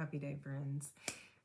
Happy day, friends.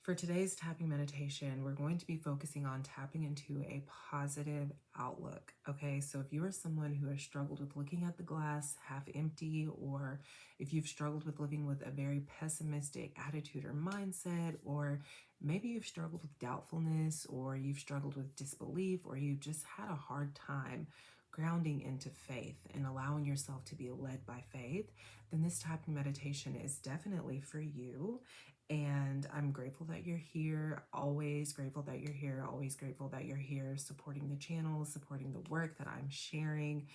For today's tapping meditation, we're going to be focusing on tapping into a positive outlook. Okay, so if you are someone who has struggled with looking at the glass half empty, or if you've struggled with living with a very pessimistic attitude or mindset, or maybe you've struggled with doubtfulness, or you've struggled with disbelief, or you've just had a hard time grounding into faith and allowing yourself to be led by faith, then this tapping meditation is definitely for you. And I'm grateful that you're here, always grateful that you're here, always grateful that you're here supporting the channel, supporting the work that I'm sharing.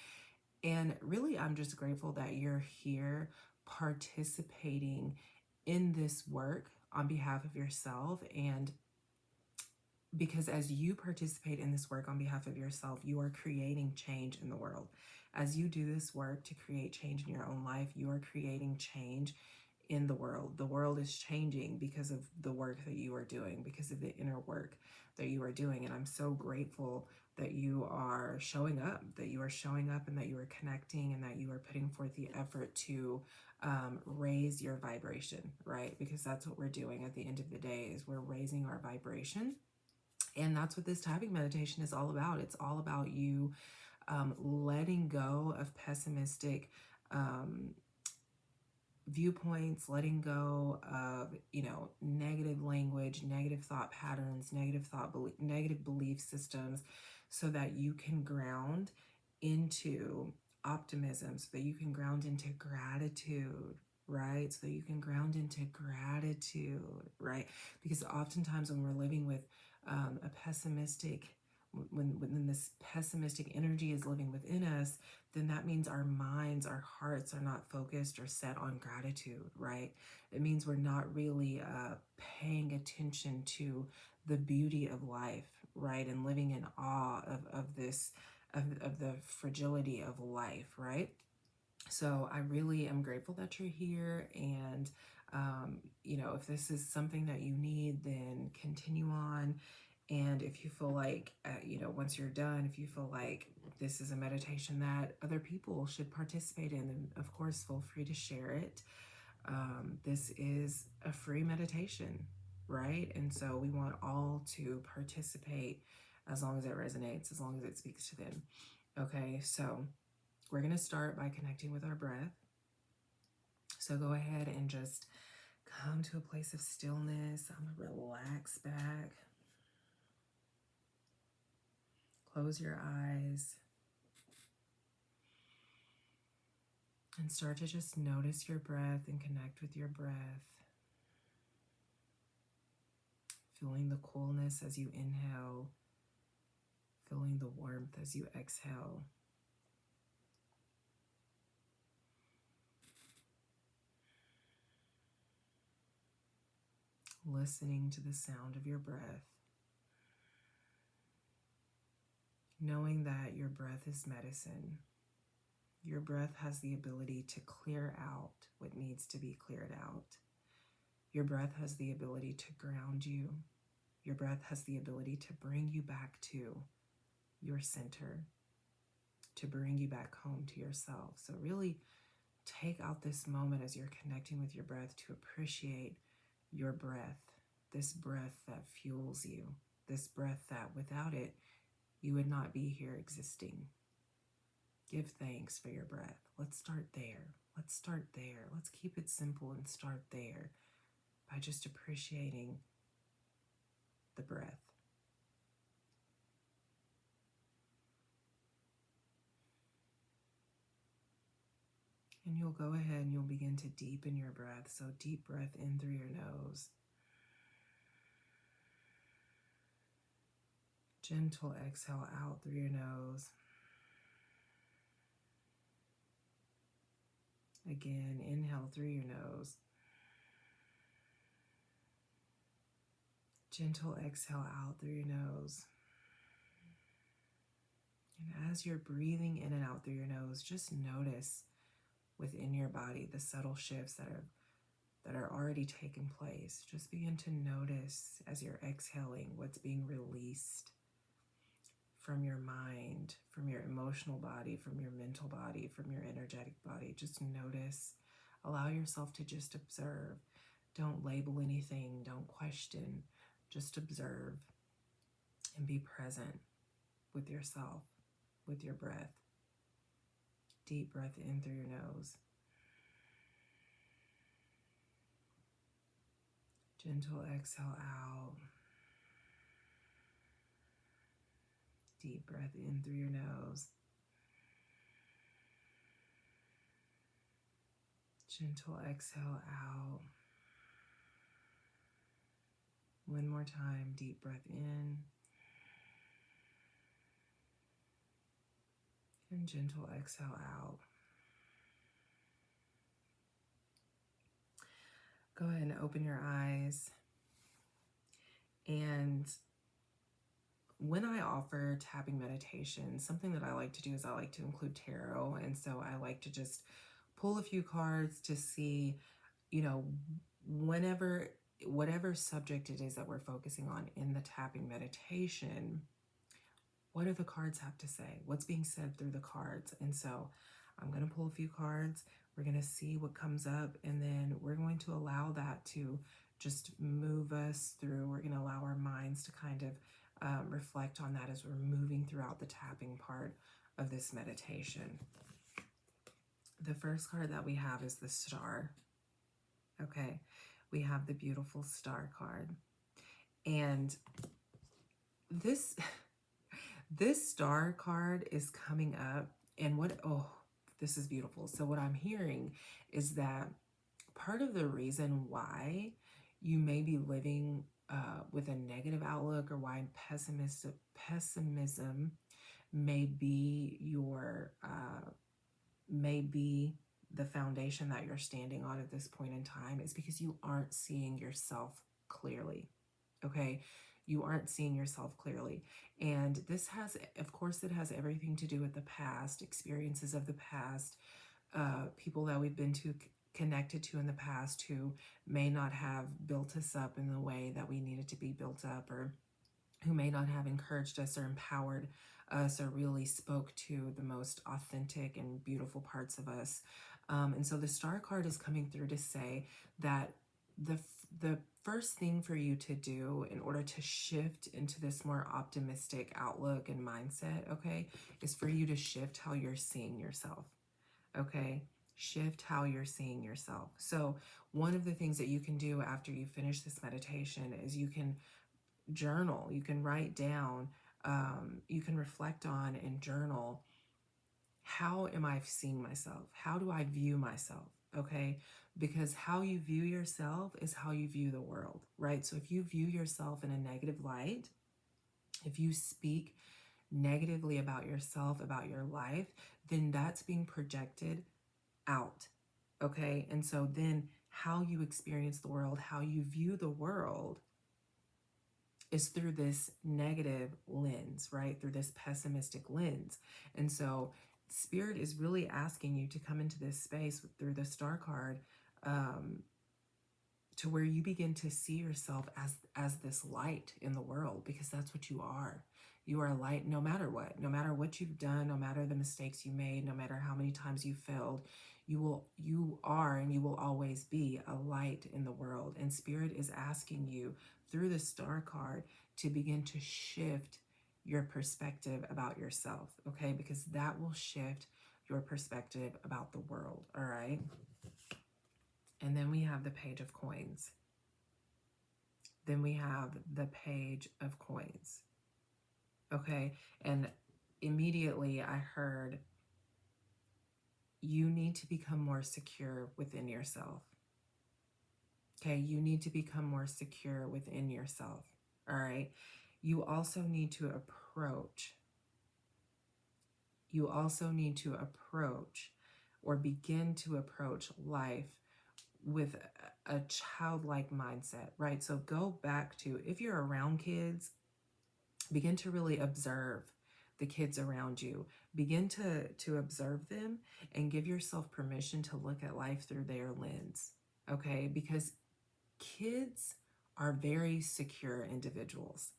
And really, I'm just grateful that you're here participating in this work on behalf of yourself. And because as you participate in this work on behalf of yourself, you are creating change in the world. As you do this work to create change in your own life, you are creating change in the world. The world is changing because of the work that you are doing, because of the inner work that you are doing. And I'm so grateful that you are showing up, and that you are connecting, and that you are putting forth the effort to raise your vibration, right? Because that's what we're doing at the end of the day, is we're raising our vibration. And that's what this tapping meditation is all about. It's all about you letting go of pessimistic viewpoints, letting go of, negative language, negative thought patterns, negative belief systems, so that you can ground into optimism, so that you can ground into gratitude, right? So that you can ground into gratitude, right? Because oftentimes when we're living with a pessimistic, when this pessimistic energy is living within us, then that means our minds, our hearts are not focused or set on gratitude, right? It means we're not really paying attention to the beauty of life, right? And living in awe of this, of the fragility of life, right? So I really am grateful that you're here. And, if this is something that you need, then continue on. And if you feel like, once you're done, if you feel like this is a meditation that other people should participate in, then of course, feel free to share it. This is a free meditation, right? And so we want all to participate, as long as it resonates, as long as it speaks to them. Okay, so we're going to start by connecting with our breath. So go ahead and just come to a place of stillness. I'm going to relax back. Close your eyes and start to just notice your breath and connect with your breath. Feeling the coolness as you inhale, feeling the warmth as you exhale. Listening to the sound of your breath. Knowing that your breath is medicine. Your breath has the ability to clear out what needs to be cleared out. Your breath has the ability to ground you. Your breath has the ability to bring you back to your center, to bring you back home to yourself. So really take out this moment as you're connecting with your breath to appreciate your breath, this breath that fuels you, this breath that without it, you would not be here existing. Give thanks for your breath. Let's start there. Let's start there. Let's keep it simple and start there by just appreciating the breath. And you'll go ahead and you'll begin to deepen your breath. So deep breath in through your nose. Gentle exhale out through your nose. Again, inhale through your nose. Gentle exhale out through your nose. And as you're breathing in and out through your nose, just notice within your body the subtle shifts that are already taking place. Just begin to notice as you're exhaling what's being released from your mind, from your emotional body, from your mental body, from your energetic body. Just notice. Allow yourself to just observe. Don't label anything. Don't question. Just observe and be present with yourself, with your breath. Deep breath in through your nose. Gentle exhale out. Deep breath in through your nose. Gentle exhale out. One more time. Deep breath in. And gentle exhale out. Go ahead and open your eyes. And when I offer tapping meditation, something that I like to do is I like to include tarot. And so I like to just pull a few cards to see, whatever subject it is that we're focusing on in the tapping meditation, what do the cards have to say? What's being said through the cards? And so I'm going to pull a few cards. We're going to see what comes up, and then we're going to allow that to just move us through. We're going to allow our minds to kind of reflect on that as we're moving throughout the tapping part of this meditation. The first card that we have is the Star. Okay, we have the beautiful Star card. And this Star card is coming up, and this is beautiful. So what I'm hearing is that part of the reason why you may be living with a negative outlook, or why pessimism may be the foundation that you're standing on at this point in time, is because you aren't seeing yourself clearly. Okay, you aren't seeing yourself clearly. And this has, of course, it has everything to do with the past, experiences of the past, people that we've been connected to in the past who may not have built us up in the way that we needed to be built up, or who may not have encouraged us or empowered us, or really spoke to the most authentic and beautiful parts of us. And so the Star card is coming through to say that the first thing for you to do in order to shift into this more optimistic outlook and mindset, okay, is for you to shift how you're seeing yourself. Okay, shift how you're seeing yourself. So one of the things that you can do after you finish this meditation is you can journal, you can write down, you can reflect on and journal, how am I seeing myself? How do I view myself? Okay, because how you view yourself is how you view the world, right? So if you view yourself in a negative light, if you speak negatively about yourself, about your life, then that's being projected out. Okay, and so then how you experience the world, how you view the world, is through this negative lens, right? Through this pessimistic lens. And so Spirit is really asking you to come into this space through the Star card, to where you begin to see yourself as this light in the world, because that's what you are. You are a light no matter what you've done, no matter the mistakes you made, no matter how many times you failed. You are and you will always be a light in the world. And Spirit is asking you through the Star card to begin to shift your perspective about yourself, okay? Because that will shift your perspective about the world, all right? And then we have the Page of Coins. Then we have the Page of Coins, okay? And immediately I heard, you need to become more secure within yourself. Okay, you need to become more secure within yourself, all right? You also need to approach or begin to approach life with a childlike mindset, right? So go back to, if you're around kids, begin to really observe the kids around you. Begin to observe them and give yourself permission to look at life through their lens, okay? Because kids are very secure individuals.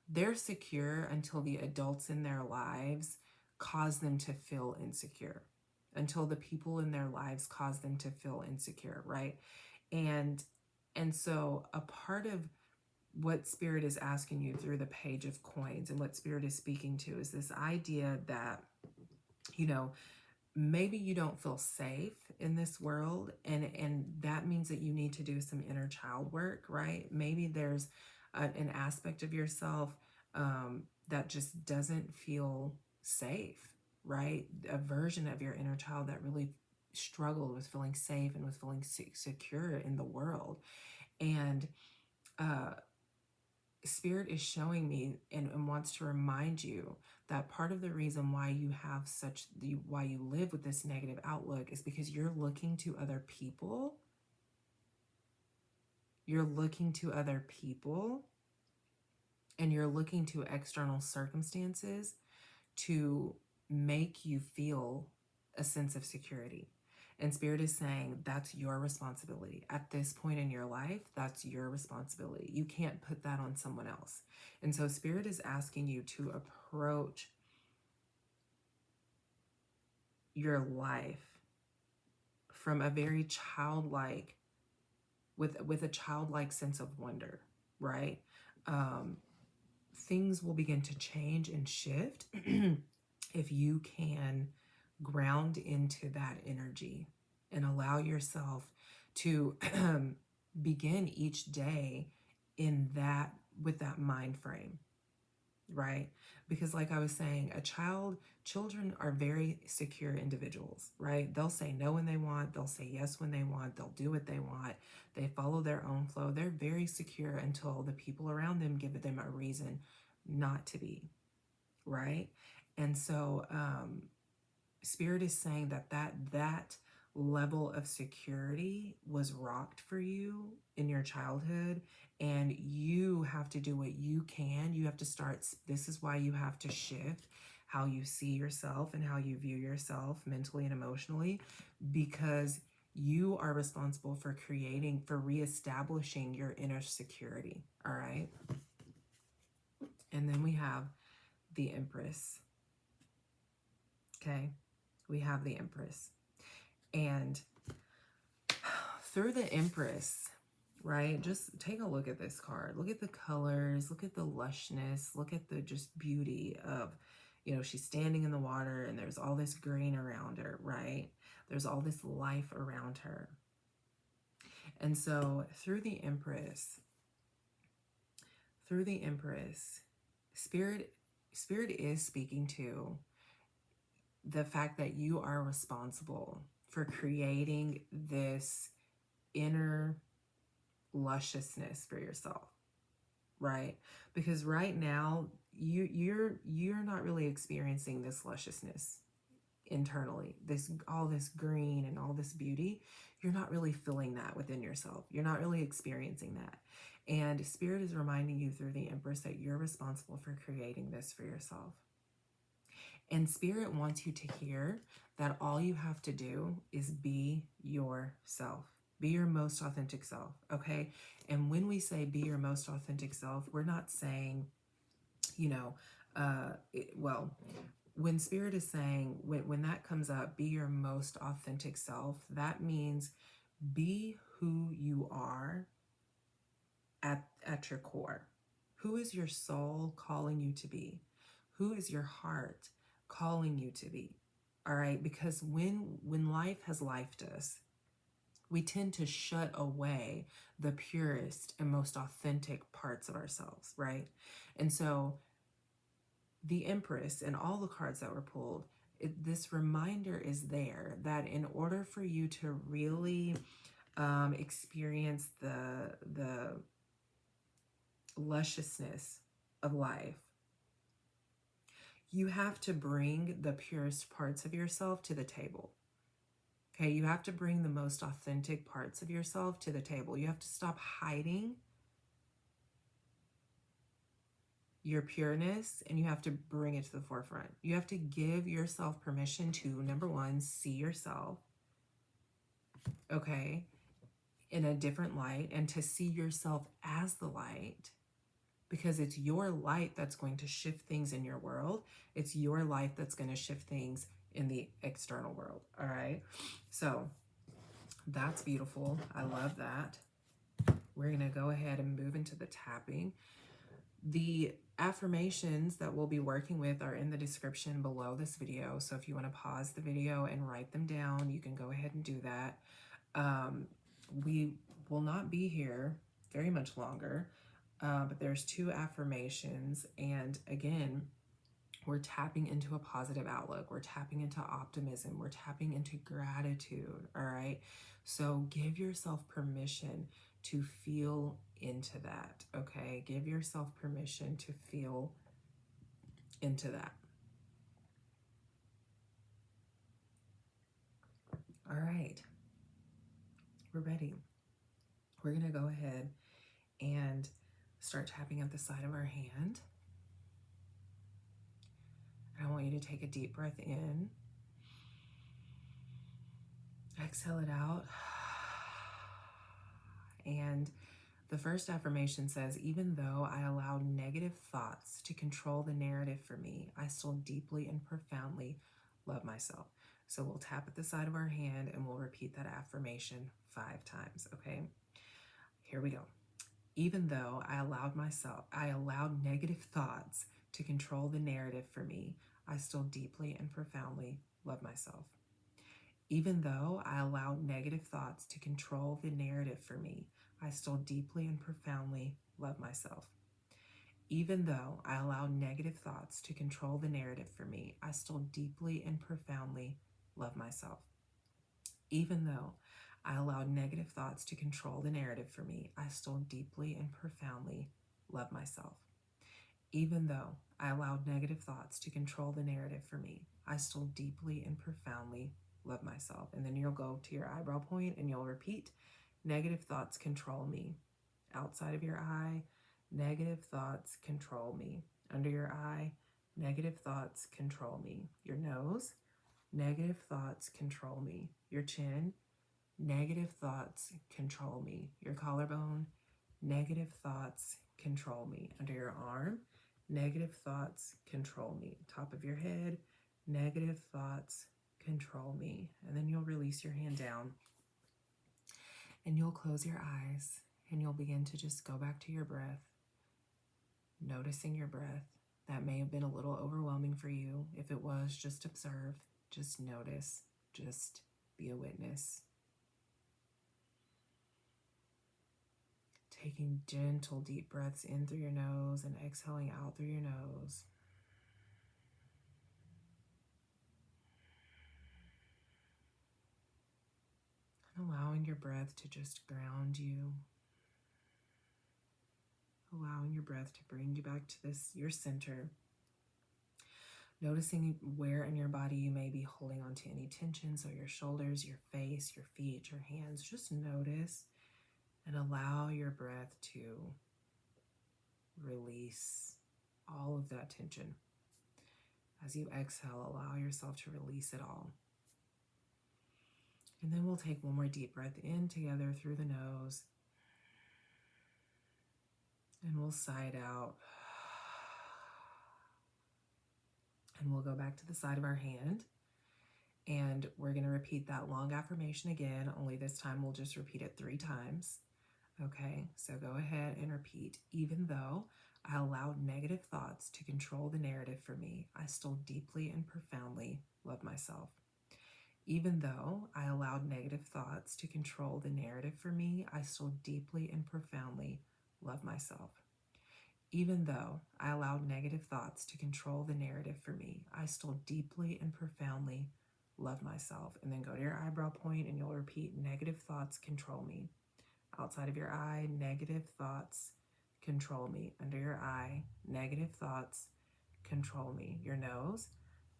They're secure until the adults in their lives cause them to feel insecure, until the people in their lives cause them to feel insecure, right? And And so a part of what Spirit is asking you through the Page of Coins and what Spirit is speaking to is this idea that, you know, maybe you don't feel safe in this world, and that means that you need to do some inner child work, right? Maybe there's an aspect of yourself that just doesn't feel safe, right? A version of your inner child that really struggled with feeling safe and with feeling secure in the world. And uh Spirit is showing me and wants to remind you that part of the reason why you have why you live with this negative outlook is because you're looking to other people. You're looking to other people and you're looking to external circumstances to make you feel a sense of security. And Spirit is saying that's your responsibility. At this point in your life, that's your responsibility. You can't put that on someone else. And so Spirit is asking you to approach your life from a very childlike, with a childlike sense of wonder, right? Things will begin to change and shift if you can ground into that energy and allow yourself to begin each day in that, with that mind frame, right? Because like I was saying, children are very secure individuals, right? They'll say no when they want, they'll say yes when they want, they'll do what they want, they follow their own flow. They're very secure until the people around them give them a reason not to be, right? And so Spirit is saying that level of security was rocked for you in your childhood, and you have to do what you can. You have to start. This is why you have to shift how you see yourself and how you view yourself mentally and emotionally, because you are responsible for reestablishing your inner security. All right. And then we have the Empress. Okay. We have the Empress. And through the Empress, right, just take a look at this card. Look at the colors, look at the lushness, look at the just beauty of, you know, she's standing in the water and there's all this green around her, right? There's all this life around her. And so through the Empress, Spirit is speaking to the fact that you are responsible for creating this inner lusciousness for yourself, right? Because right now you're not really experiencing this lusciousness internally, all this green and all this beauty. You're not really feeling that within yourself. You're not really experiencing that. And Spirit is reminding you through the Empress that you're responsible for creating this for yourself. And Spirit wants you to hear that all you have to do is be yourself. Be your most authentic self, okay? And when we say be your most authentic self, we're not saying, you know, when Spirit is saying, when that comes up, be your most authentic self, that means be who you are at your core. Who is your soul calling you to be? Who is your heart calling you to be? All right, because when life has lifed us, we tend to shut away the purest and most authentic parts of ourselves, right? And so the Empress and all the cards that were pulled, this reminder is there that in order for you to really experience the lusciousness of life, you have to bring the purest parts of yourself to the table. Okay, you have to bring the most authentic parts of yourself to the table. You have to stop hiding your pureness and you have to bring it to the forefront. You have to give yourself permission to, number one, see yourself, okay, in a different light, and to see yourself as the light, because it's your light that's going to shift things in your world. It's your light that's going to shift things in the external world. All right. So that's beautiful. I love that. we're going to go ahead and move into the tapping. The affirmations that we'll be working with are in the description below this video. So if you want to pause the video and write them down, you can go ahead and do that. We will not be here very much longer, but there's 2 affirmations. And again, we're tapping into a positive outlook. We're tapping into optimism. We're tapping into gratitude. All right. So give yourself permission to feel into that. Okay. Give yourself permission to feel into that. All right. We're ready. We're going to go ahead and start tapping at the side of our hand. I want you to take a deep breath in. Exhale it out. And the first affirmation says, even though I allow negative thoughts to control the narrative for me, I still deeply and profoundly love myself. So we'll tap at the side of our hand and we'll repeat that affirmation 5 times, okay? Here we go. Even though I allowed negative thoughts to control the narrative for me, I still deeply and profoundly love myself. Even though I allowed negative thoughts to control the narrative for me, I still deeply and profoundly love myself. Even though I allowed negative thoughts to control the narrative for me, I still deeply and profoundly love myself. Even though I allowed negative thoughts to control the narrative for me, I still deeply and profoundly love myself. Even though I allowed negative thoughts to control the narrative for me, I still deeply and profoundly love myself. And then you'll go to your eyebrow point and you'll repeat, negative thoughts control me. Outside of your eye, negative thoughts control me. Under your eye, negative thoughts control me. Your nose, negative thoughts control me. Your chin, negative thoughts control me. Your collarbone, negative thoughts control me. Under your arm, negative thoughts control me. Top of your head, negative thoughts control me. And then you'll release your hand down and you'll close your eyes and you'll begin to just go back to your breath, noticing your breath. That may have been a little overwhelming for you. If it was, just observe, just notice, just be a witness. Taking gentle, deep breaths in through your nose and exhaling out through your nose. And allowing your breath to just ground you. Allowing your breath to bring you back to your center. Noticing where in your body you may be holding on to any tension. So your shoulders, your face, your feet, your hands. Just notice and allow your breath to release all of that tension. As you exhale, allow yourself to release it all. And then we'll take one more deep breath in together through the nose. And we'll sigh it out. And we'll go back to the side of our hand. And we're going to repeat that long affirmation again, only this time we'll just repeat it 3 times. Okay, so go ahead and repeat. Even though I allowed negative thoughts to control the narrative for me, I still deeply and profoundly love myself. Even though I allowed negative thoughts to control the narrative for me, I still deeply and profoundly love myself. Even though I allowed negative thoughts to control the narrative for me, I still deeply and profoundly love myself. And then go to your eyebrow point and you'll repeat, negative thoughts control me. Outside of your eye, negative thoughts control me. Under your eye, negative thoughts control me. Your nose,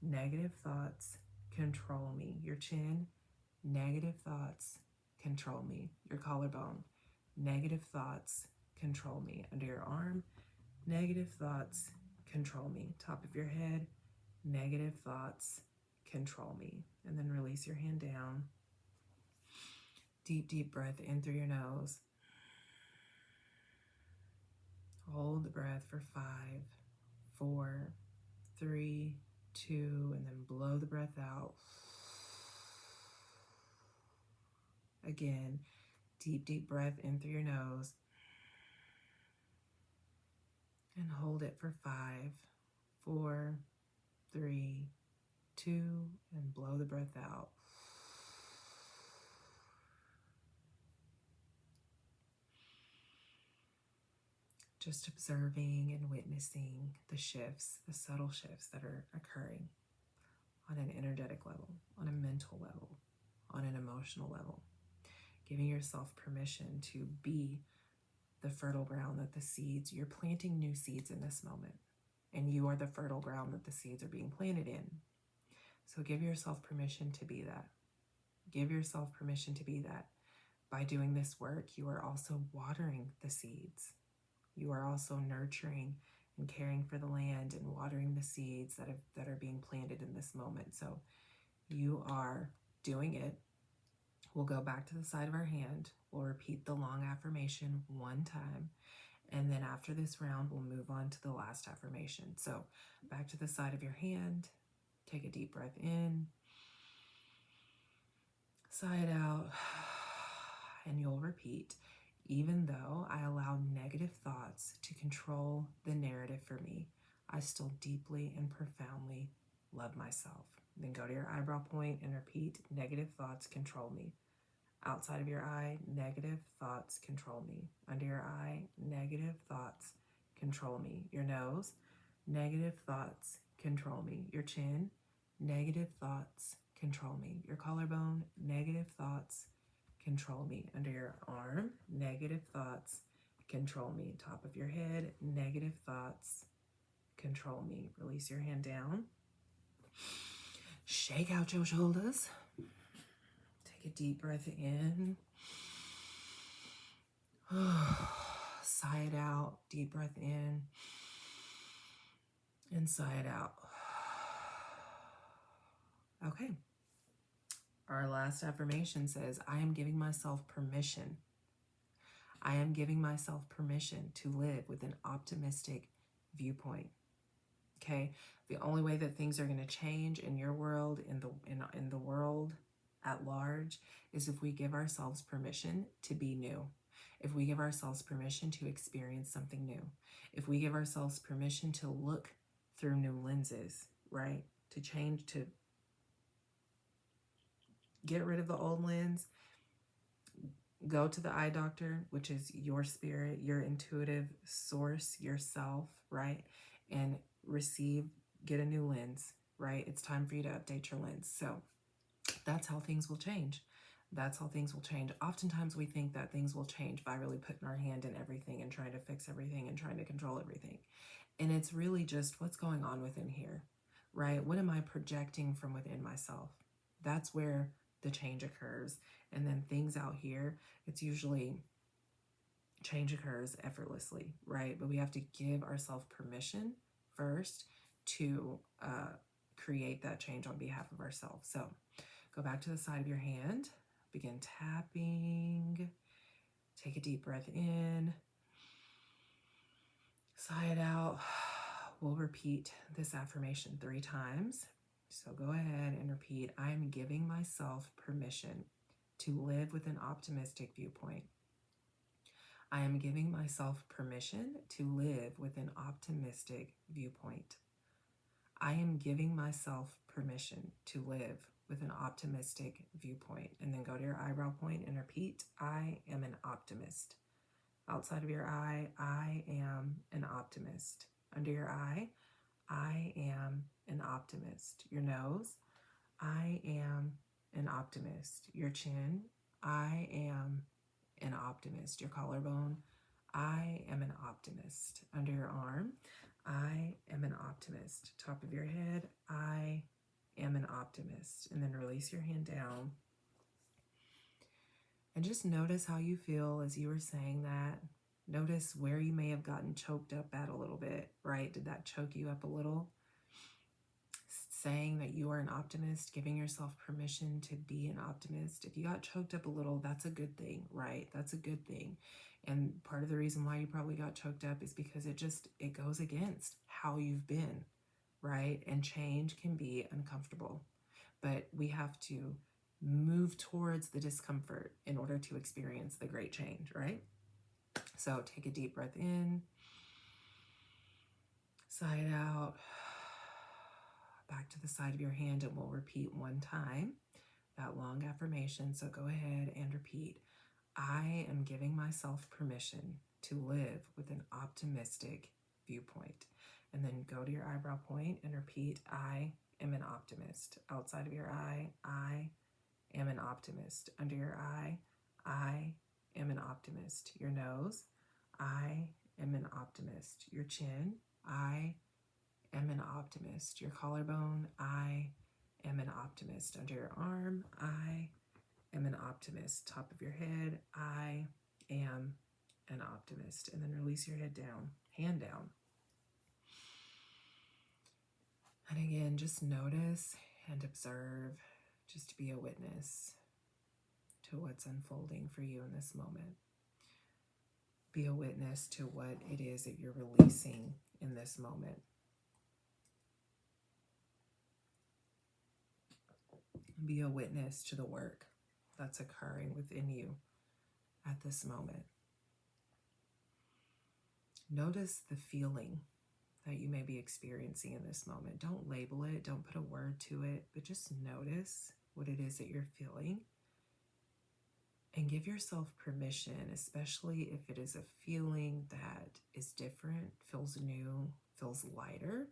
negative thoughts control me. Your chin, negative thoughts control me. Your collarbone, negative thoughts control me. Under your arm, negative thoughts control me. Top of your head, negative thoughts control me. And then release your hand down. Deep, deep breath in through your nose. Hold the breath for 5, 4, 3, 2, and then blow the breath out. Again, deep, deep breath in through your nose. And hold it for 5, 4, 3, 2, and blow the breath out. Just observing and witnessing the shifts, the subtle shifts that are occurring on an energetic level, on a mental level, on an emotional level. Giving yourself permission to be the fertile ground that the seeds, you're planting new seeds in this moment, and you are the fertile ground that the seeds are being planted in. So give yourself permission to be that. Give yourself permission to be that. By doing this work, you are also watering the seeds. You are also nurturing and caring for the land and watering the seeds that are being planted in this moment. So you are doing it. We'll go back to the side of our hand. We'll repeat the long affirmation one time. And then after this round, we'll move on to the last affirmation. So back to the side of your hand. Take a deep breath in. Sigh it out. And you'll repeat, even though I allow negative thoughts to control the narrative for me, I still deeply and profoundly love myself. Then go to your eyebrow point and repeat, negative thoughts control me. Outside of your eye, negative thoughts control me. Under your eye, negative thoughts control me. Your nose, negative thoughts control me. Your chin, negative thoughts control me. Your collarbone, negative thoughts control me. Under your arm, negative thoughts control me. Top of your head, negative thoughts control me. Release your hand down. Shake out your shoulders. Take a deep breath in. Sigh it out. Deep breath in. And sigh it out. Okay. Our last affirmation says, I am giving myself permission. I am giving myself permission to live with an optimistic viewpoint. Okay? The only way that things are going to change in your world, in the world at large, is if we give ourselves permission to be new. If we give ourselves permission to experience something new. If we give ourselves permission to look through new lenses, right? To change, to get rid of the old lens, go to the eye doctor, which is your spirit, your intuitive source, yourself, right? And get a new lens, right? It's time for you to update your lens. So that's how things will change. That's how things will change. Oftentimes we think that things will change by really putting our hand in everything and trying to fix everything and trying to control everything. And it's really just what's going on within here, right? What am I projecting from within myself? That's where the change occurs. And then things out here, it's usually change occurs effortlessly, right? But we have to give ourselves permission first to create that change on behalf of ourselves. So go back to the side of your hand, begin tapping, take a deep breath in, sigh it out. We'll repeat this affirmation 3 times. So go ahead and repeat, I am giving myself permission to live with an optimistic viewpoint. I am giving myself permission to live with an optimistic viewpoint. I am giving myself permission to live with an optimistic viewpoint. And then go to your eyebrow point and repeat, I am an optimist. Outside of your eye, I am an optimist. Under your eye, I am an optimist. Your nose, I am an optimist. Your chin, I am an optimist. Your collarbone, I am an optimist. Under your arm, I am an optimist. Top of your head, I am an optimist. And then release your hand down. And just notice how you feel as you were saying that. Notice where you may have gotten choked up at a little bit, right? Did that choke you up a little? Saying that you are an optimist, giving yourself permission to be an optimist. If you got choked up a little, that's a good thing, right? That's a good thing. And part of the reason why you probably got choked up is because it goes against how you've been, right? And change can be uncomfortable, but we have to move towards the discomfort in order to experience the great change, right? So take a deep breath in Sigh it out. Back to the side of your hand, and we'll repeat one time that long affirmation. So go ahead and repeat. I am giving myself permission to live with an optimistic viewpoint. And then go to your eyebrow point and repeat, I am an optimist. Outside of your eye, I am an optimist. Under your eye, I am an optimist. Your nose, I am an optimist. Your chin, I am an optimist. Your collarbone, I am an optimist. Under your arm, I am an optimist. Top of your head, I am an optimist. And then release your head down, hand down. And again, just notice and observe, just be a witness to what's unfolding for you in this moment. Be a witness to what it is that you're releasing in this moment. Be a witness to the work that's occurring within you at this moment. Notice the feeling that you may be experiencing in this moment. Don't label it, don't put a word to it, but just notice what it is that you're feeling. And give yourself permission, especially if it is a feeling that is different, feels new, feels lighter.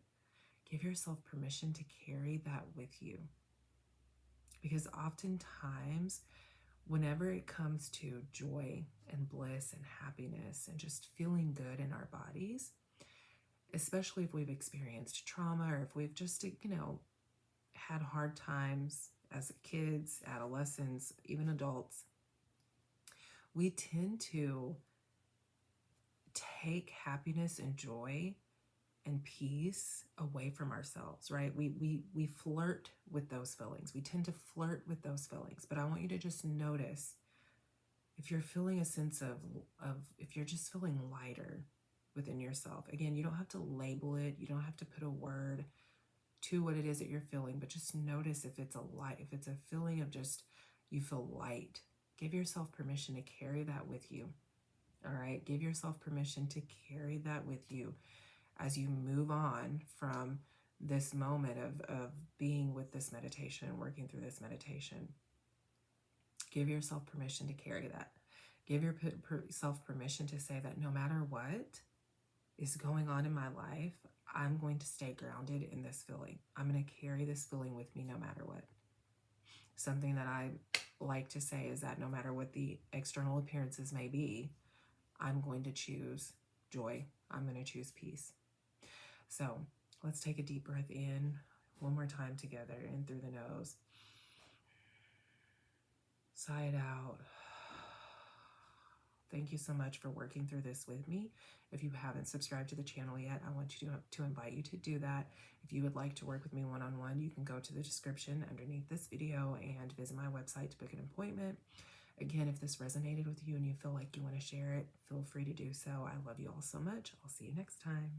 Give yourself permission to carry that with you. Because oftentimes, whenever it comes to joy and bliss and happiness and just feeling good in our bodies, especially if we've experienced trauma or if we've just, had hard times as kids, adolescents, even adults, we tend to take happiness and joy and peace away from ourselves, right? We flirt with those feelings. We tend to flirt with those feelings. But I want you to just notice if you're feeling a sense of if you're just feeling lighter within yourself. Again, you don't have to label it. You don't have to put a word to what it is that you're feeling, but just notice if it's a feeling of just you feel light. Give yourself permission to carry that with you. All right. Give yourself permission to carry that with you as you move on from this moment of being with this meditation and working through this meditation. Give yourself permission to carry that. Give yourself permission to say that no matter what is going on in my life, I'm going to stay grounded in this feeling. I'm going to carry this feeling with me no matter what. Something that I like to say is that no matter what the external appearances may be, I'm going to choose joy. I'm going to choose peace. So let's take a deep breath in one more time together, in through the nose. Sigh it out. Thank you so much for working through this with me. If you haven't subscribed to the channel yet, I want you to invite you to do that. If you would like to work with me one-on-one, you can go to the description underneath this video and visit my website to book an appointment. Again, if this resonated with you and you feel like you want to share it, feel free to do so. I love you all so much. I'll see you next time.